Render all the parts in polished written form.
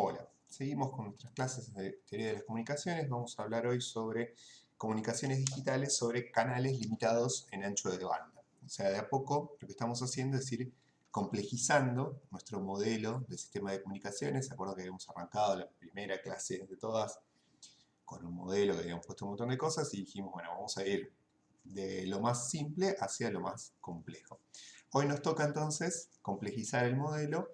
Hola, seguimos con nuestras clases de teoría de las comunicaciones. Vamos a hablar hoy sobre comunicaciones digitales, sobre canales limitados en ancho de banda. O sea, de a poco lo que estamos haciendo es ir complejizando nuestro modelo de sistema de comunicaciones. ¿Se acuerdan que habíamos arrancado la primera clase de todas con un modelo que habíamos puesto un montón de cosas y dijimos, bueno, vamos a ir de lo más simple hacia lo más complejo. Hoy nos toca entonces complejizar el modelo,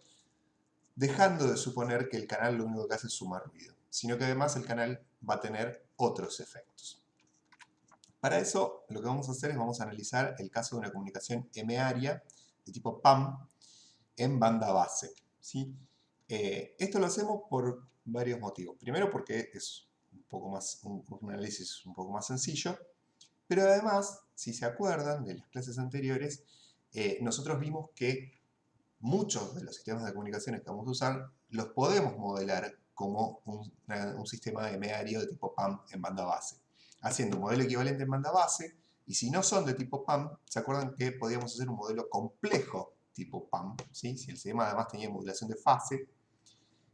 dejando de suponer que el canal lo único que hace es sumar ruido, sino que además el canal va a tener otros efectos. Para eso, lo que vamos a hacer es vamos a analizar el caso de una comunicación M-área de tipo PAM en banda base, ¿sí? Esto lo hacemos por varios motivos. Primero porque es un análisis un poco más sencillo, pero además, si se acuerdan de las clases anteriores, nosotros vimos que muchos de los sistemas de comunicaciones que vamos a usar los podemos modelar como un sistema de meario de tipo PAM en banda base, haciendo un modelo equivalente en banda base, y si no son de tipo PAM, ¿se acuerdan que podíamos hacer un modelo complejo tipo PAM? ¿Sí? Si el sistema además tenía modulación de fase,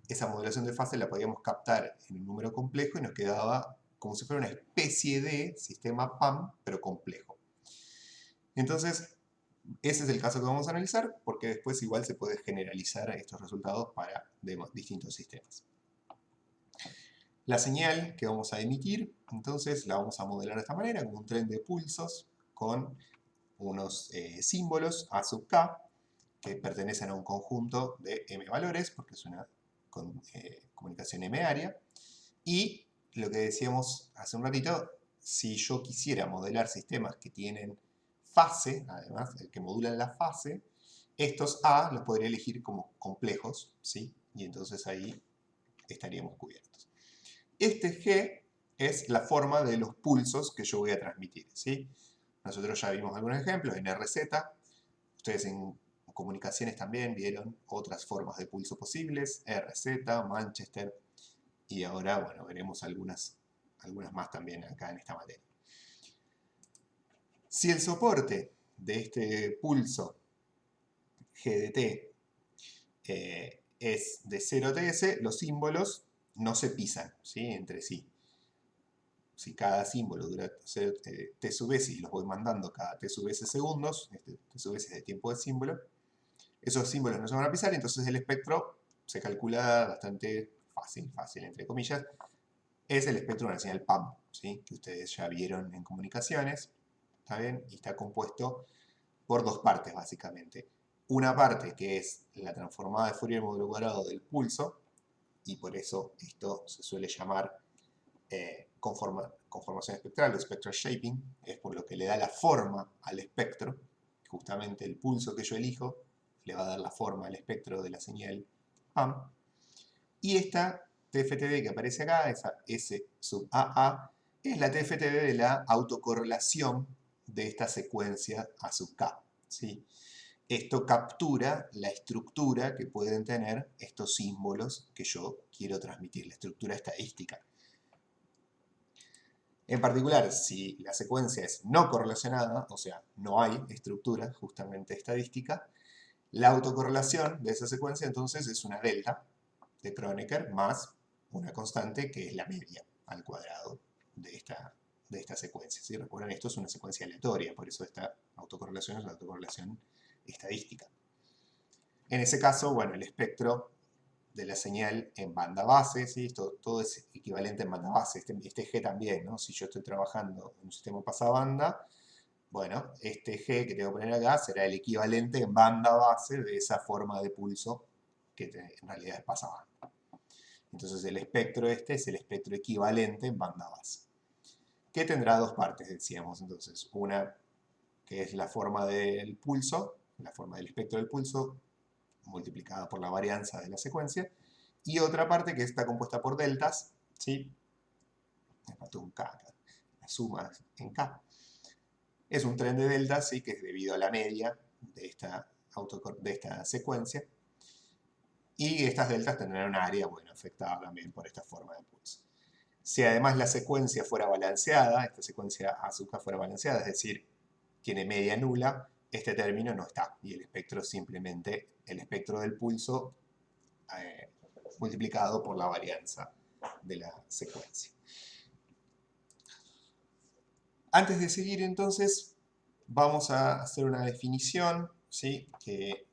esa modulación de fase la podíamos captar en un número complejo y nos quedaba como si fuera una especie de sistema PAM, pero complejo. Entonces, ese es el caso que vamos a analizar, porque después igual se puede generalizar estos resultados para distintos sistemas. La señal que vamos a emitir, entonces la vamos a modelar de esta manera, como un tren de pulsos con unos símbolos A sub k, que pertenecen a un conjunto de m valores, porque es una comunicación m-área. Y lo que decíamos hace un ratito, si yo quisiera modelar sistemas que tienen fase, además, el que modulan la fase, estos A los podría elegir como complejos, ¿sí? Y entonces ahí estaríamos cubiertos. Este G es la forma de los pulsos que yo voy a transmitir, ¿sí? Nosotros ya vimos algunos ejemplos en RZ, ustedes en comunicaciones también vieron otras formas de pulso posibles, RZ, Manchester, y ahora, bueno, veremos algunas más también acá en esta materia. Si el soporte de este pulso GDT es de 0TS, los símbolos no se pisan, ¿sí?, entre sí. Si cada símbolo dura T sub s y los voy mandando cada T sub s segundos, T sub s es el tiempo del símbolo, esos símbolos no se van a pisar, entonces el espectro se calcula bastante fácil entre comillas, es el espectro de una señal PAM, ¿sí?, que ustedes ya vieron en comunicaciones, ¿está bien? Y está compuesto por dos partes, básicamente. Una parte que es la transformada de Fourier módulo cuadrado del pulso, y por eso esto se suele llamar conformación espectral o spectral shaping, es por lo que le da la forma al espectro, justamente el pulso que yo elijo le va a dar la forma al espectro de la señal PAM, y esta TFTD que aparece acá, esa S sub AA, es la TFTD de la autocorrelación de esta secuencia A sub K, ¿sí? Esto captura la estructura que pueden tener estos símbolos que yo quiero transmitir, la estructura estadística. En particular, si la secuencia es no correlacionada, o sea, no hay estructura justamente estadística, la autocorrelación de esa secuencia entonces es una delta de Kronecker más una constante que es la media al cuadrado de esta secuencia, ¿sí? Recuerden, esto es una secuencia aleatoria, por eso esta autocorrelación es una autocorrelación estadística. En ese caso, bueno, el espectro de la señal en banda base, ¿sí? Todo es equivalente en banda base, este G también, ¿no? Si yo estoy trabajando en un sistema pasabanda, bueno, este G que tengo que poner acá será el equivalente en banda base de esa forma de pulso que en realidad es pasabanda. Entonces el espectro este es el espectro equivalente en banda base, que tendrá dos partes, decíamos. Entonces, una que es la forma del pulso, la forma del espectro del pulso, multiplicada por la varianza de la secuencia, y otra parte que está compuesta por deltas, ¿sí? Me faltó un K acá, la suma en K. Es un tren de deltas, ¿sí?, que es debido a la media de esta secuencia, y estas deltas tendrán un área, bueno, afectada también por esta forma de pulso. Si además la secuencia fuera balanceada, esta secuencia A sub K fuera balanceada, es decir, tiene media nula, este término no está, y el espectro simplemente, el espectro del pulso multiplicado por la varianza de la secuencia. Antes de seguir entonces, vamos a hacer una definición, ¿sí?, que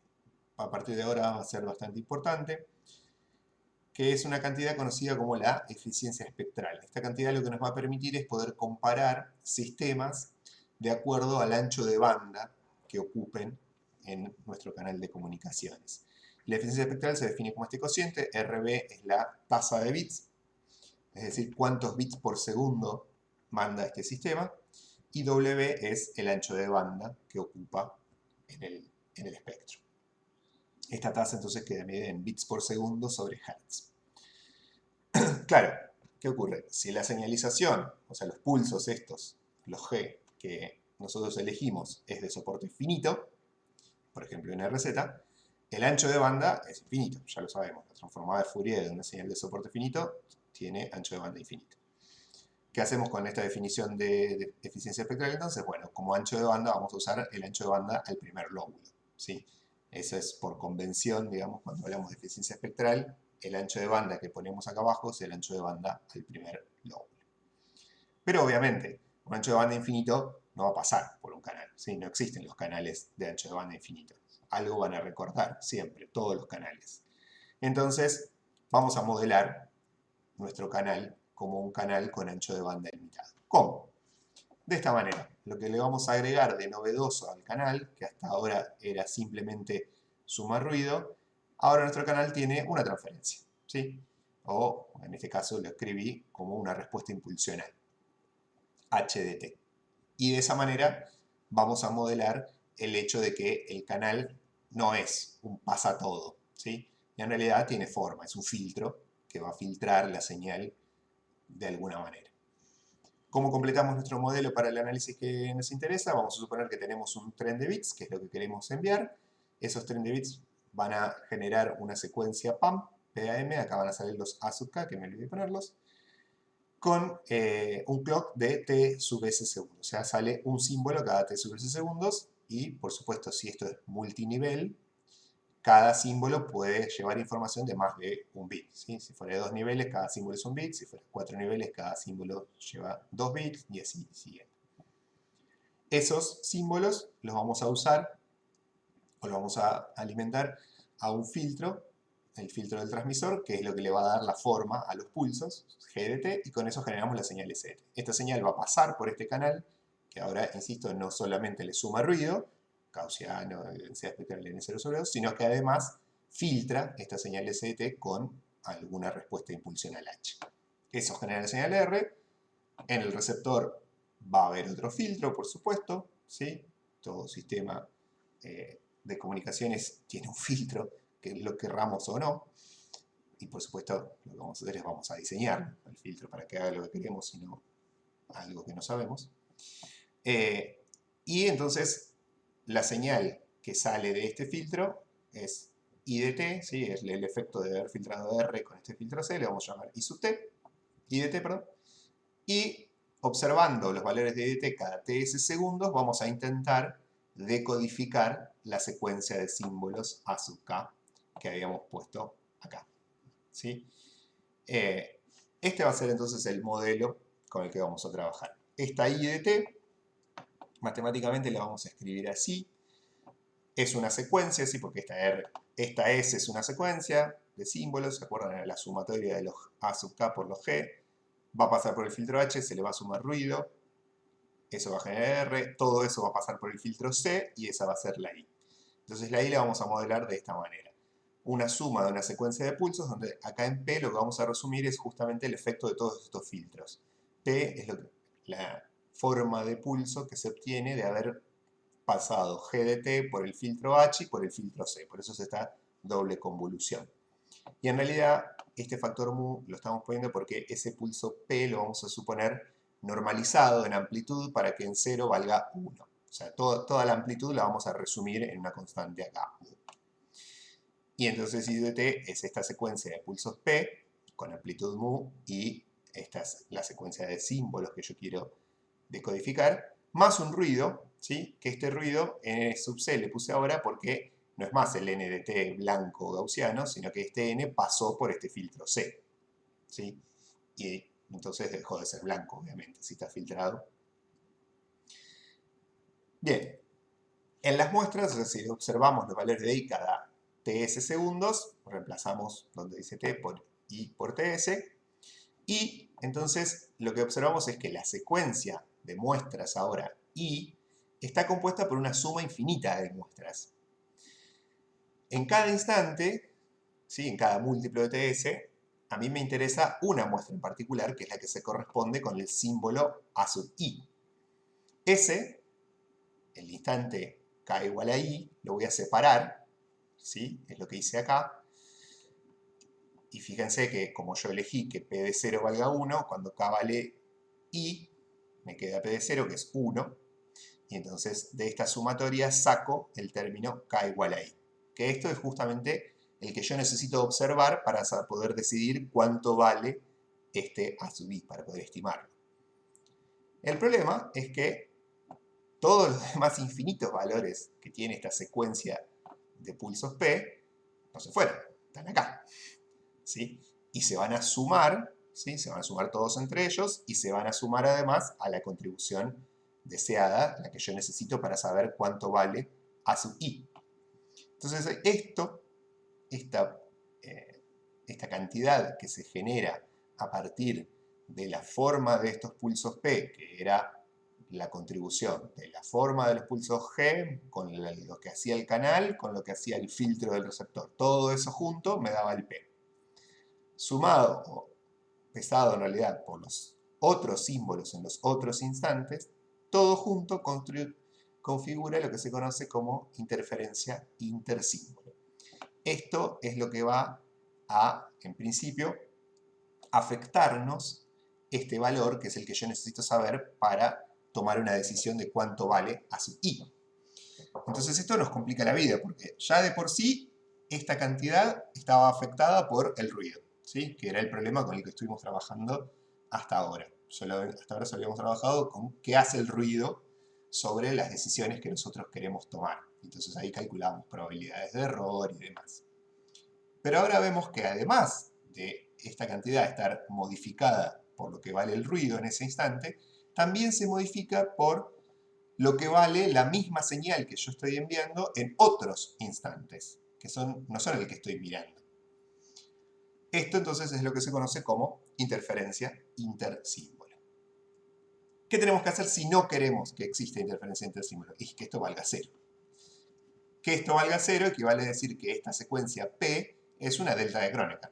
a partir de ahora va a ser bastante importante, que es una cantidad conocida como la eficiencia espectral. Esta cantidad lo que nos va a permitir es poder comparar sistemas de acuerdo al ancho de banda que ocupen en nuestro canal de comunicaciones. La eficiencia espectral se define como este cociente, RB es la tasa de bits, es decir, cuántos bits por segundo manda este sistema, y W es el ancho de banda que ocupa en el espectro. Esta tasa entonces queda medida en bits por segundo sobre hertz. Claro, ¿qué ocurre? Si la señalización, o sea, los pulsos estos, los G, que nosotros elegimos, es de soporte finito, por ejemplo en RZ, el ancho de banda es infinito, ya lo sabemos. La transformada de Fourier de una señal de soporte finito tiene ancho de banda infinito. ¿Qué hacemos con esta definición de eficiencia espectral entonces? Bueno, como ancho de banda vamos a usar el ancho de banda al primer lóbulo, ¿sí? Eso es por convención, digamos, cuando hablamos de eficiencia espectral, el ancho de banda que ponemos acá abajo es el ancho de banda al primer lóbulo. Pero obviamente, un ancho de banda infinito no va a pasar por un canal, ¿sí? No existen los canales de ancho de banda infinito. Algo van a recortar siempre, todos los canales. Entonces, vamos a modelar nuestro canal como un canal con ancho de banda limitado. ¿Cómo? De esta manera, lo que le vamos a agregar de novedoso al canal, que hasta ahora era simplemente suma ruido, ahora nuestro canal tiene una transferencia, ¿sí? O en este caso lo escribí como una respuesta impulsional, HDT. Y de esa manera vamos a modelar el hecho de que el canal no es un pasatodo, ¿sí? Y en realidad tiene forma, es un filtro que va a filtrar la señal de alguna manera. ¿Cómo completamos nuestro modelo para el análisis que nos interesa? Vamos a suponer que tenemos un tren de bits, que es lo que queremos enviar. Esos tren de bits van a generar una secuencia PAM, PAM, acá van a salir los A sub K, que me olvidé de ponerlos, con un clock de T sub S segundos. O sea, sale un símbolo cada T sub S segundos y, por supuesto, si esto es multinivel, cada símbolo puede llevar información de más de un bit, ¿sí? Si fuera de 2 niveles, cada símbolo es un bit. Si fuera de 4 niveles, cada símbolo lleva 2 bits y así siguiente. Esos símbolos los vamos a usar o los vamos a alimentar a un filtro, el filtro del transmisor, que es lo que le va a dar la forma a los pulsos, GDT, y con eso generamos la señal ST. Esta señal va a pasar por este canal, que ahora, insisto, no solamente le suma ruido, gaussiano, densidad espectral N0 sobre 2, sino que además filtra esta señal ST con alguna respuesta impulsional H. Eso genera la señal R. En el receptor va a haber otro filtro, por supuesto, ¿sí? Todo sistema de comunicaciones tiene un filtro, que lo querramos o no. Y por supuesto, lo que vamos a hacer es vamos a diseñar el filtro para que haga lo que queremos y no algo que no sabemos. Y entonces, la señal que sale de este filtro es I de t, ¿sí? Es el efecto de haber filtrado R con este filtro C, le vamos a llamar I sub t, I de t, perdón. Y observando los valores de I de t cada ts segundos, vamos a intentar decodificar la secuencia de símbolos A sub k que habíamos puesto acá, ¿sí? Este va a ser entonces el modelo con el que vamos a trabajar. Esta I de t, matemáticamente la vamos a escribir así. Es una secuencia, ¿sí? Porque esta S es una secuencia de símbolos, ¿se acuerdan? La sumatoria de los A sub k por los G. Va a pasar por el filtro H, se le va a sumar ruido, eso va a generar R, todo eso va a pasar por el filtro C y esa va a ser la I. Entonces la I la vamos a modelar de esta manera. Una suma de una secuencia de pulsos, donde acá en P lo que vamos a resumir es justamente el efecto de todos estos filtros. P es la forma de pulso que se obtiene de haber pasado G de T por el filtro H y por el filtro C. Por eso es esta doble convolución. Y en realidad, este factor mu lo estamos poniendo porque ese pulso P lo vamos a suponer normalizado en amplitud para que en 0 valga 1. O sea, toda la amplitud la vamos a resumir en una constante acá, mu. Y entonces I de t es esta secuencia de pulsos P con amplitud mu y esta es la secuencia de símbolos que yo quiero decodificar, más un ruido, ¿sí? Que este ruido en sub C le puse ahora porque no es más el n de t blanco gaussiano, sino que este n pasó por este filtro C, ¿sí? Y entonces dejó de ser blanco, obviamente, si está filtrado. Bien, en las muestras, es decir, observamos los valores de i cada ts segundos, reemplazamos donde dice t por i por ts, y entonces lo que observamos es que la secuencia de muestras ahora i está compuesta por una suma infinita de muestras. En cada instante, ¿sí? En cada múltiplo de ts, a mí me interesa una muestra en particular, que es la que se corresponde con el símbolo a sub i. Ese, el instante k igual a i, lo voy a separar, ¿sí? Es lo que hice acá. Y fíjense que como yo elegí que p de 0 valga 1, cuando k vale i, me queda p de 0, que es 1. Y entonces de esta sumatoria saco el término k igual a i. Que esto es justamente el que yo necesito observar para poder decidir cuánto vale este a sub i, para poder estimarlo. El problema es que todos los demás infinitos valores que tiene esta secuencia de pulsos p no se fueron, están acá, ¿sí? Y se van a sumar, ¿sí? Se van a sumar todos entre ellos y se van a sumar además a la contribución deseada, la que yo necesito para saber cuánto vale a sub i. Entonces esta cantidad que se genera a partir de la forma de estos pulsos P, que era la contribución de la forma de los pulsos G, con lo que hacía el canal, con lo que hacía el filtro del receptor. Todo eso junto me daba el P. Sumado, o pesado en realidad, por los otros símbolos en los otros instantes, todo junto configura lo que se conoce como interferencia intersímbolo. Esto es lo que va a, en principio, afectarnos este valor, que es el que yo necesito saber para tomar una decisión de cuánto vale a sub i. Entonces esto nos complica la vida, porque ya de por sí esta cantidad estaba afectada por el ruido, ¿sí? Que era el problema con el que estuvimos trabajando hasta ahora. Hasta ahora solo habíamos trabajado con qué hace el ruido sobre las decisiones que nosotros queremos tomar. Entonces ahí calculamos probabilidades de error y demás. Pero ahora vemos que además de esta cantidad estar modificada por lo que vale el ruido en ese instante, también se modifica por lo que vale la misma señal que yo estoy enviando en otros instantes, que no son el que estoy mirando. Esto entonces es lo que se conoce como interferencia intersímbolo. ¿Qué tenemos que hacer si no queremos que exista interferencia intersímbolo? Y que esto valga 0. Que esto valga 0 equivale a decir que esta secuencia P es una delta de Kronecker.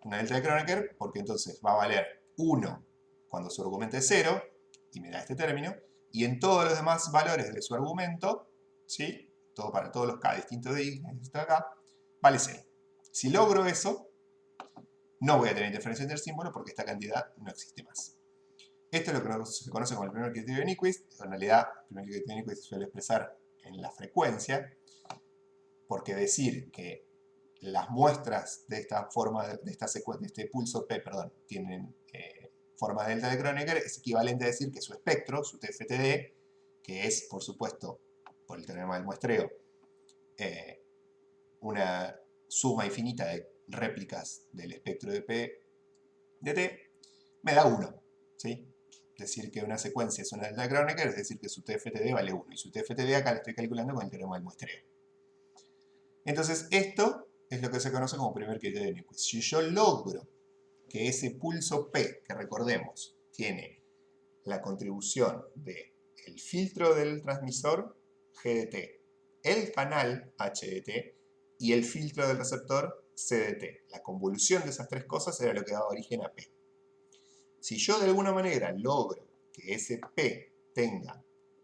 Una delta de Kronecker porque entonces va a valer 1 cuando su argumento es 0, y me da este término, y en todos los demás valores de su argumento, ¿sí? Todo para todos los k distintos de i, esto de acá, vale 0. Si logro eso, no voy a tener interferencia intersímbolo porque esta cantidad no existe más. Esto es lo que se conoce como el primer criterio de Nyquist. En realidad, el primer criterio de Nyquist se suele expresar en la frecuencia, porque decir que las muestras de esta forma, de este pulso P, tienen forma delta de Kronecker, es equivalente a decir que su espectro, su TFTD, que es, por supuesto, por el teorema del muestreo, una suma infinita de réplicas del espectro de P de T, me da 1, ¿sí? Decir que una secuencia es una delta de Kronecker es decir que su TFTD vale 1, y su TFTD acá lo estoy calculando con el teorema del muestreo. Entonces esto es lo que se conoce como primer criterio de Nyquist. Si yo logro que ese pulso P, que recordemos, tiene la contribución del filtro del transmisor G de T, el canal H de T y el filtro del receptor C de T. La convolución de esas tres cosas era lo que daba origen a P. Si yo de alguna manera logro que ese P tenga,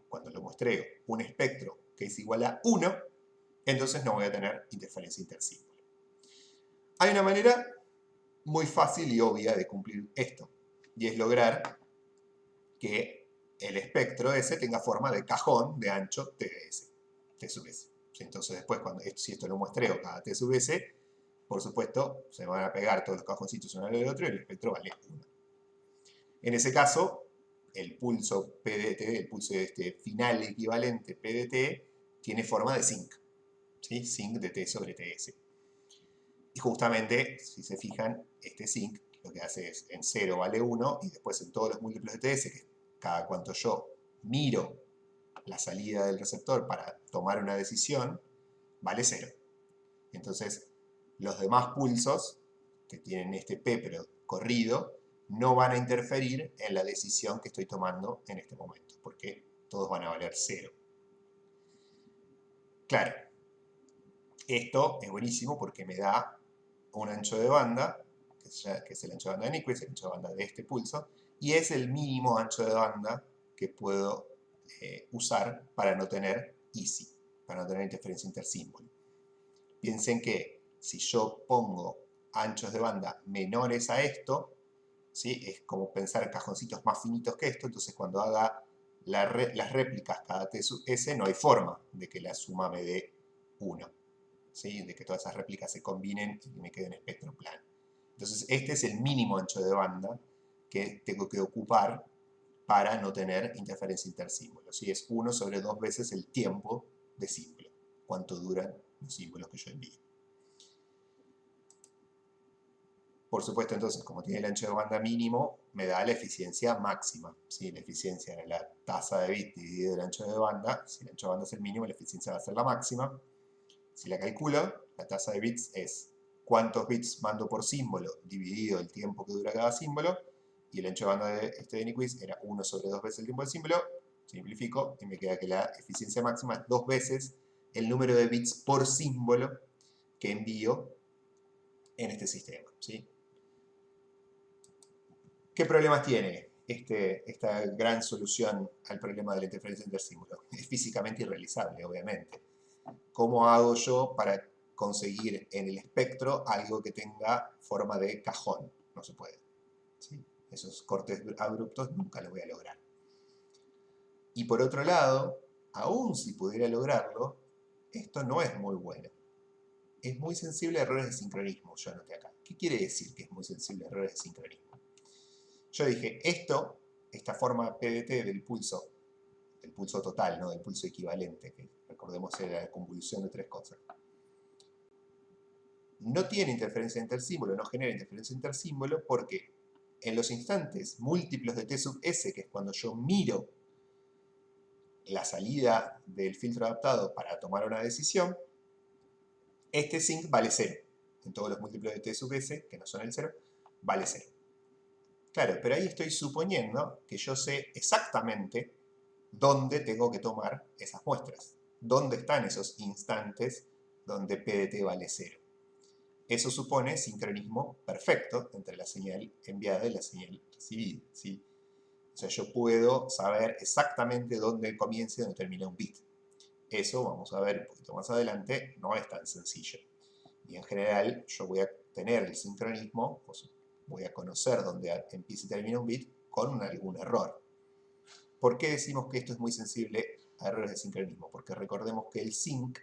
cuando lo muestreo, un espectro que es igual a 1, entonces no voy a tener interferencia intersímbolo. Hay una manera muy fácil y obvia de cumplir esto, y es lograr que el espectro ese tenga forma de cajón de ancho T de S, T sub S. Entonces después, si esto lo muestreo cada T sub S, por supuesto, se van a pegar todos los cajoncitos uno al otro y el espectro vale 1. En ese caso, el pulso PDT, el pulso de este final equivalente PDT, tiene forma de zinc. ¿sí? Sinc de T sobre TS. Y justamente, si se fijan, este sinc lo que hace es en 0 vale 1 y después en todos los múltiplos de TS, que cada cuanto yo miro la salida del receptor para tomar una decisión, vale 0. Entonces, los demás pulsos, que tienen este P pero corrido, no van a interferir en la decisión que estoy tomando en este momento, porque todos van a valer 0. Claro, esto es buenísimo porque me da un ancho de banda, que es el ancho de banda de Nyquist, el ancho de banda de este pulso, y es el mínimo ancho de banda que puedo usar para no tener ISI, para no tener interferencia intersímbolo. Piensen que si yo pongo anchos de banda menores a esto, ¿sí? Es como pensar cajoncitos más finitos que esto, entonces cuando haga las réplicas cada T sub S no hay forma de que la suma me dé 1, ¿sí? De que todas esas réplicas se combinen y me quede en espectro plano. Entonces este es el mínimo ancho de banda que tengo que ocupar para no tener interferencia intersímbolo, ¿sí? Es 1 sobre 2 veces el tiempo de símbolo, cuánto duran los símbolos que yo envío. Por supuesto, entonces, como tiene el ancho de banda mínimo, me da la eficiencia máxima, ¿sí? La eficiencia era la tasa de bits dividido el ancho de banda. Si el ancho de banda es el mínimo, la eficiencia va a ser la máxima. Si la calculo, la tasa de bits es cuántos bits mando por símbolo dividido el tiempo que dura cada símbolo. Y el ancho de banda de Nyquist era 1 sobre 2 veces el tiempo del símbolo. Simplifico y me queda que la eficiencia máxima es 2 veces el número de bits por símbolo que envío en este sistema, ¿sí? ¿Qué problemas tiene esta gran solución al problema de la interferencia intersímbolo? Es físicamente irrealizable, obviamente. ¿Cómo hago yo para conseguir en el espectro algo que tenga forma de cajón? No se puede, ¿sí? Esos cortes abruptos nunca los voy a lograr. Y por otro lado, aún si pudiera lograrlo, esto no es muy bueno. Es muy sensible a errores de sincronismo, yo anoté acá. ¿Qué quiere decir que es muy sensible a errores de sincronismo? Yo dije, esta forma PDT del pulso total, ¿no? Del pulso equivalente, que recordemos era la convolución de tres cosas, no tiene interferencia intersímbolo, no genera interferencia intersímbolo porque en los instantes múltiplos de T sub S, que es cuando yo miro la salida del filtro adaptado para tomar una decisión, este sinc vale 0. En todos los múltiplos de T sub S, que no son el 0, vale 0. Claro, pero ahí estoy suponiendo que yo sé exactamente dónde tengo que tomar esas muestras. ¿Dónde están esos instantes donde PDT vale 0? Eso supone sincronismo perfecto entre la señal enviada y la señal recibida, ¿sí? O sea, yo puedo saber exactamente dónde comienza y dónde termina un bit. Eso, vamos a ver un poquito más adelante, no es tan sencillo. Y en general yo voy a tener el sincronismo, voy a conocer dónde empieza y termina un bit con algún error. ¿Por qué decimos que esto es muy sensible a errores de sincronismo? Porque recordemos que el sinc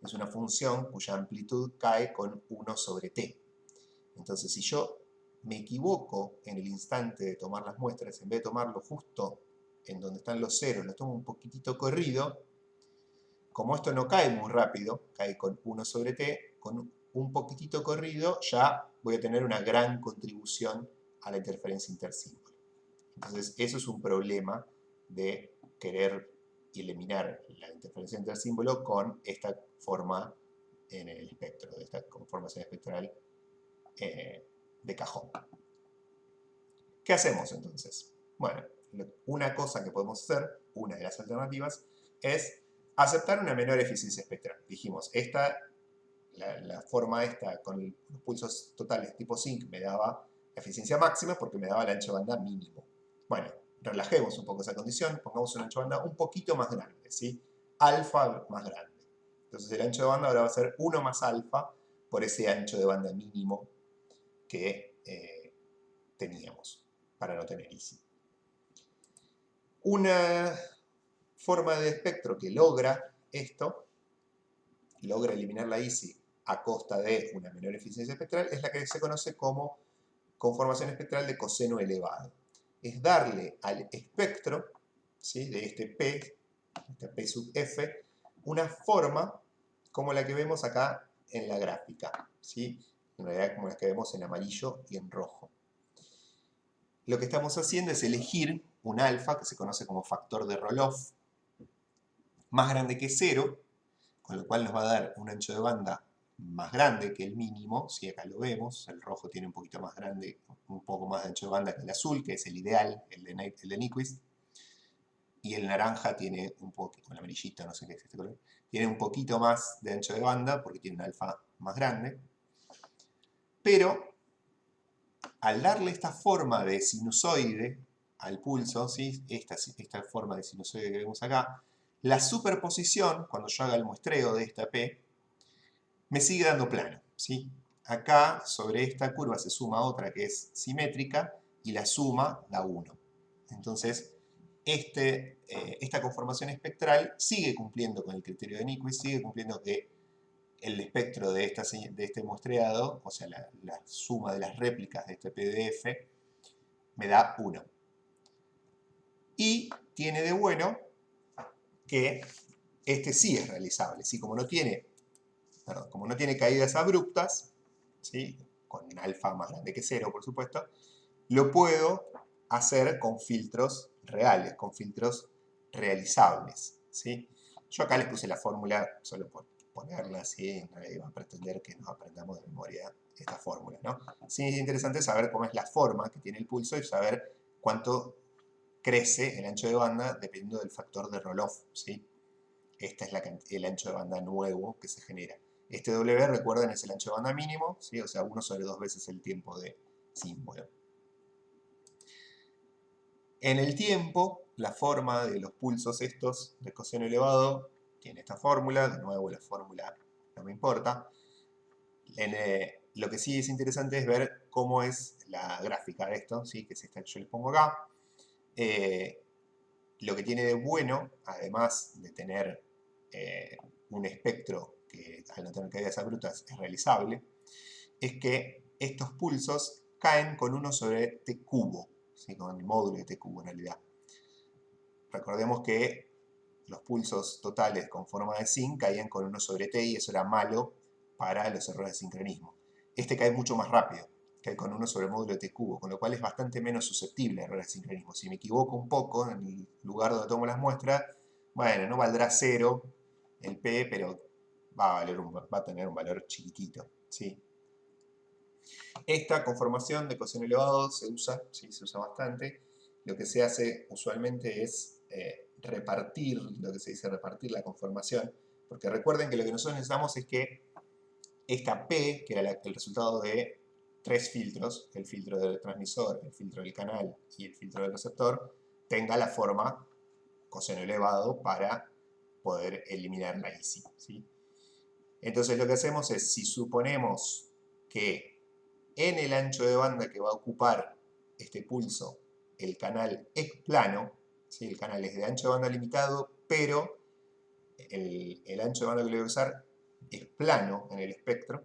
es una función cuya amplitud cae con 1 sobre t. Entonces, si yo me equivoco en el instante de tomar las muestras, en vez de tomarlo justo en donde están los ceros, lo tomo un poquitito corrido, como esto no cae muy rápido, cae con 1 sobre t, con un poquitito corrido ya voy a tener una gran contribución a la interferencia intersímbolo. Entonces, eso es un problema de querer eliminar la interferencia intersímbolo con esta forma en el espectro, de esta conformación espectral de cajón. ¿Qué hacemos entonces? Bueno, una cosa que podemos hacer, una de las alternativas, es aceptar una menor eficiencia espectral. Dijimos, la forma esta con los pulsos totales tipo sinc me daba la eficiencia máxima porque me daba el ancho de banda mínimo. Bueno, relajemos un poco esa condición, pongamos un ancho de banda un poquito más grande, ¿sí? Alfa más grande. Entonces el ancho de banda ahora va a ser 1 más alfa por ese ancho de banda mínimo que teníamos para no tener ISI. Una forma de espectro que logra esto, logra eliminar la ISI a costa de una menor eficiencia espectral, es la que se conoce como conformación espectral de coseno elevado. Es darle al espectro, ¿sí? De este P sub F, una forma como la que vemos acá en la gráfica, ¿sí? En realidad como las que vemos en amarillo y en rojo. Lo que estamos haciendo es elegir un alfa, que se conoce como factor de Roloff, más grande que 0, con lo cual nos va a dar un ancho de banda más grande que el mínimo, si acá lo vemos, el rojo tiene un poquito más grande, un poco más de ancho de banda que el azul, que es el ideal, el de Nyquist, y el naranja tiene un poco, o el amarillito, no sé qué es este color, tiene un poquito más de ancho de banda porque tiene un alfa más grande, pero al darle esta forma de sinusoide al pulso, ¿sí? esta forma de sinusoide que vemos acá, la superposición, cuando yo haga el muestreo de esta P, me sigue dando plano, ¿sí? Acá, sobre esta curva se suma otra que es simétrica, y la suma da 1. Entonces, esta conformación espectral sigue cumpliendo con el criterio de Nyquist, sigue cumpliendo que el espectro de este muestreado, o sea, la suma de las réplicas de este PDF, me da 1. Y tiene de bueno que este sí es realizable, ¿sí? Como no tiene caídas abruptas, ¿sí? Con alfa más grande que 0, por supuesto, lo puedo hacer con filtros reales, con filtros realizables, ¿sí? Yo acá les puse la fórmula solo por ponerla así, nadie va a pretender que nos aprendamos de memoria esta fórmula, ¿no? Sí es interesante saber cómo es la forma que tiene el pulso y saber cuánto crece el ancho de banda dependiendo del factor de Roloff, ¿sí? Este es el ancho de banda nuevo que se genera. Este W, recuerden, es el ancho de banda mínimo, ¿sí? O sea, 1 sobre 2 veces el tiempo de símbolo. En el tiempo, la forma de los pulsos estos de coseno elevado tiene esta fórmula, de nuevo la fórmula no me importa. Lo que sí es interesante es ver cómo es la gráfica de esto, ¿sí? Que es esta que yo les pongo acá. Lo que tiene de bueno, además de tener un espectro que al no tener caídas abruptas es realizable, es que estos pulsos caen con 1 sobre t cubo, ¿sí? Con el módulo de t cubo en realidad. Recordemos que los pulsos totales con forma de sin caían con 1 sobre t y eso era malo para los errores de sincronismo. Este cae mucho más rápido, cae con 1 sobre el módulo de t cubo, con lo cual es bastante menos susceptible a errores de sincronismo. Si me equivoco un poco en el lugar donde tomo las muestras, bueno, no valdrá 0 el p, pero va a tener un valor chiquitito, ¿sí? Esta conformación de coseno elevado se usa, ¿sí? Se usa bastante. Lo que se hace usualmente es repartir, lo que se dice repartir la conformación, porque recuerden que lo que nosotros necesitamos es que esta P, que era el resultado de 3 filtros, el filtro del transmisor, el filtro del canal y el filtro del receptor, tenga la forma coseno elevado para poder eliminar la ICI, ¿sí? Entonces lo que hacemos es, si suponemos que en el ancho de banda que va a ocupar este pulso el canal es plano, ¿sí? El canal es de ancho de banda limitado, pero el ancho de banda que le voy a usar es plano en el espectro,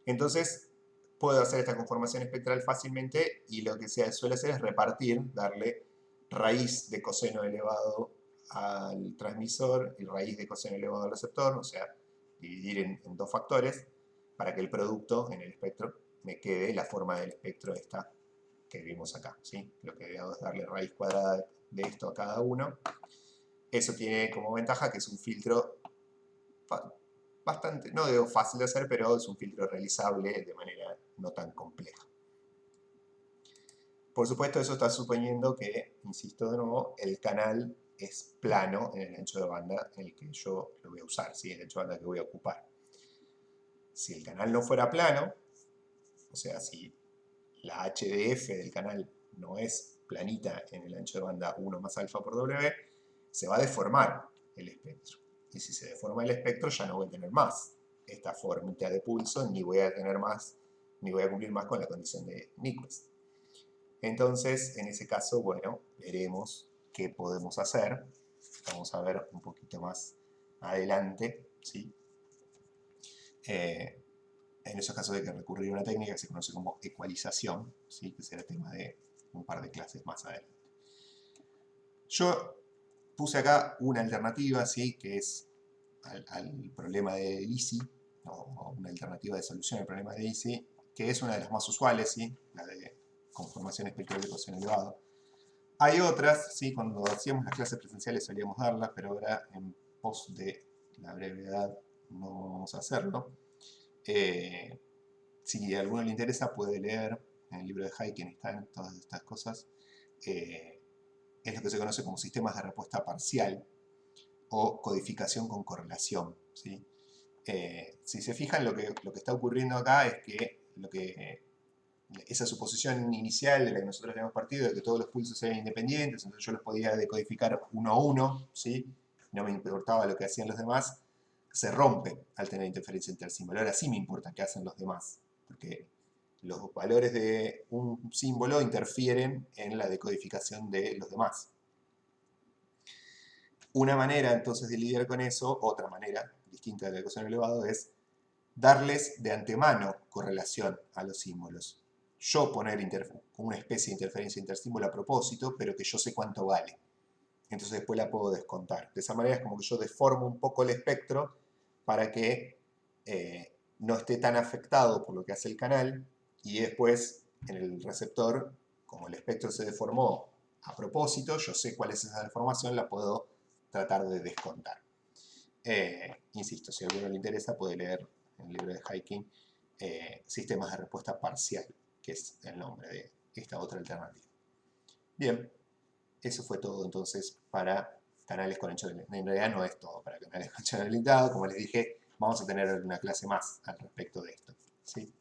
entonces puedo hacer esta conformación espectral fácilmente y lo que se suele hacer es repartir, darle raíz de coseno elevado al transmisor y raíz de coseno elevado al receptor, o sea, dividir en 2 factores para que el producto en el espectro me quede la forma del espectro esta que vimos acá, ¿sí? Lo que hago es darle raíz cuadrada de esto a cada uno. Eso tiene como ventaja que es un filtro bastante, no digo fácil de hacer, pero es un filtro realizable de manera no tan compleja. Por supuesto, eso está suponiendo que, insisto de nuevo, el canal es plano en el ancho de banda en el que yo lo voy a usar, ¿sí? El ancho de banda que voy a ocupar. Si el canal no fuera plano, o sea, si la HDF del canal no es planita en el ancho de banda 1 más alfa por W, se va a deformar el espectro. Y si se deforma el espectro, ya no voy a tener más esta formita de pulso, ni voy a tener más, ni voy a cumplir más con la condición de Nyquist. Entonces, en ese caso, bueno, veremos qué podemos hacer. Vamos a ver un poquito más adelante, ¿sí? En esos casos hay que recurrir a una técnica que se conoce como ecualización, ¿sí? Que será tema de un par de clases más adelante. Yo puse acá una alternativa, ¿sí? Que es al problema de Easy, o una alternativa de solución al problema de Easy, que es una de las más usuales, ¿sí? La de conformación espectral de cociente elevado. Hay otras, ¿sí? Cuando hacíamos las clases presenciales solíamos darlas, pero ahora en pos de la brevedad no vamos a hacerlo. Si a alguno le interesa puede leer, en el libro de Hyken están todas estas cosas. Es lo que se conoce como sistemas de respuesta parcial o codificación con correlación, ¿sí? Si se fijan, lo que está ocurriendo acá es que esa suposición inicial de la que nosotros habíamos partido, de que todos los pulsos eran independientes, entonces yo los podía decodificar uno a uno, ¿sí? No me importaba lo que hacían los demás, se rompe al tener interferencia intersímbolo. Ahora sí me importa qué hacen los demás, porque los valores de un símbolo interfieren en la decodificación de los demás. Una manera entonces de lidiar con eso, otra manera distinta de la ecuación elevado, es darles de antemano correlación a los símbolos. Yo poner una especie de interferencia intersímbolo a propósito, pero que yo sé cuánto vale. Entonces después la puedo descontar. De esa manera es como que yo deformo un poco el espectro para que no esté tan afectado por lo que hace el canal, y después en el receptor, como el espectro se deformó a propósito, yo sé cuál es esa deformación, la puedo tratar de descontar. Insisto, si a alguno le interesa puede leer en el libro de Hyken Sistemas de respuesta parcial, que es el nombre de esta otra alternativa. Bien, eso fue todo entonces para canales con ancho delimitado. En realidad no es todo para canales con ancho delimitado, como les dije, vamos a tener una clase más al respecto de esto, ¿sí?